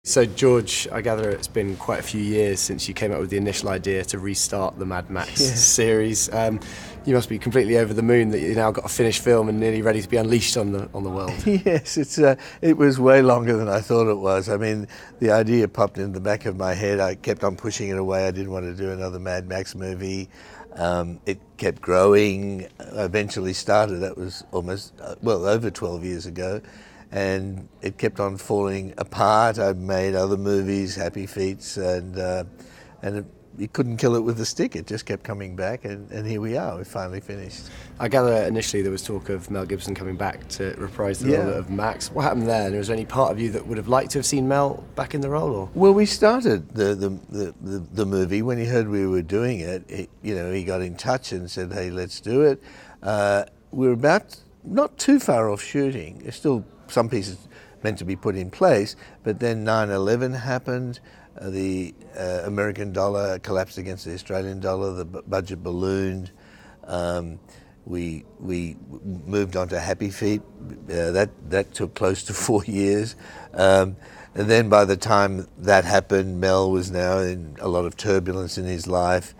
So George, I gather it's been quite a few years since you came up with the initial idea to restart the Mad Max series. You must be completely over the moon that you now got a finished film and nearly ready to be unleashed on the world. Yes, it was way longer than I thought it was. I mean, the idea popped in the back of my head. I kept on pushing it away. I didn't want to do another Mad Max movie. It kept growing. I eventually started. That was almost over 12 years ago. And it kept on falling apart. I made other movies, Happy Feets, and you couldn't kill it with a stick. It just kept coming back, and here we are. We finally finished. I gather initially there was talk of Mel Gibson coming back to reprise the role of Max. What happened there? And was there any part of you that would have liked to have seen Mel back in the role? Or? Well, we started the movie when he heard we were doing it. He got in touch and said, "Hey, let's do it." We're about not too far off shooting. There's still some pieces meant to be put in place, but then 9/11 happened. The American dollar collapsed against the Australian dollar. The budget ballooned. We moved on to Happy Feet. That took close to 4 years. And then by the time that happened, Mel was now in a lot of turbulence in his life.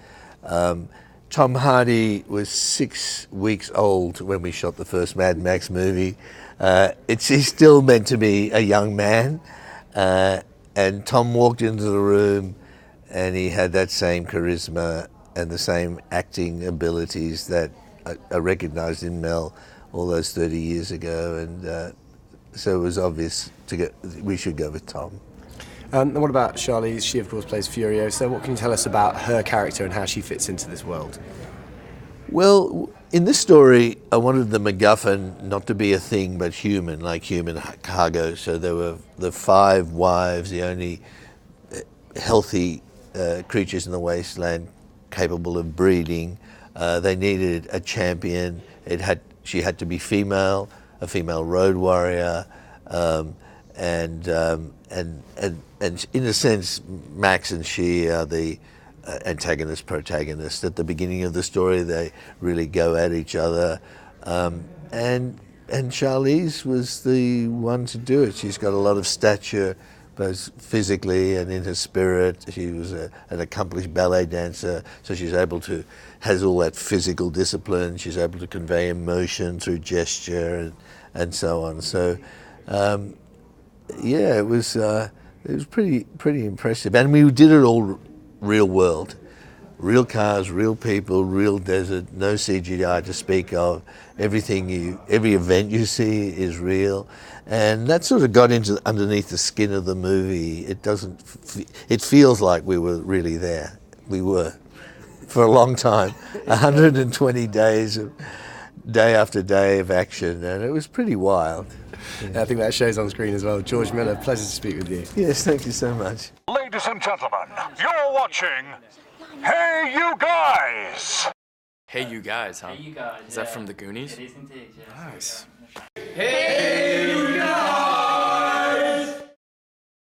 Tom Hardy was 6 weeks old when we shot the first Mad Max movie. He's still meant to be a young man. And Tom walked into the room and he had that same charisma and the same acting abilities that I recognized in Mel all those 30 years ago. And so it was obvious we should go with Tom. And what about Charlize? She, of course, plays Furiosa. What can you tell us about her character and how she fits into this world? Well, in this story, I wanted the MacGuffin not to be a thing but human, like human cargo. So there were the 5 wives, the only healthy creatures in the wasteland capable of breeding. They needed a champion. She had to be female, a female road warrior, and in a sense, Max and she are the antagonist, protagonist. At the beginning of the story, they really go at each other, and Charlize was the one to do it. She's got a lot of stature, both physically and in her spirit. She was an accomplished ballet dancer, so has all that physical discipline. She's able to convey emotion through gesture and so on. So, it was pretty impressive, and we did it all real world, real cars, real people, real desert, no CGI to speak of. Every event you see is real, and that sort of got into underneath the skin of the movie. It feels like we were really there. We were, for a long time, 120 days of day after day of action, and it was pretty wild. Yeah, I think that shows on screen as well. Geroge Miller, pleasure to speak with you. Yes, thank you so much. Ladies and gentlemen, you're watching Hey You Guys! Hey You Guys, huh? Hey You Guys. Is that from the Goonies? It is indeed, yes. Nice. Hey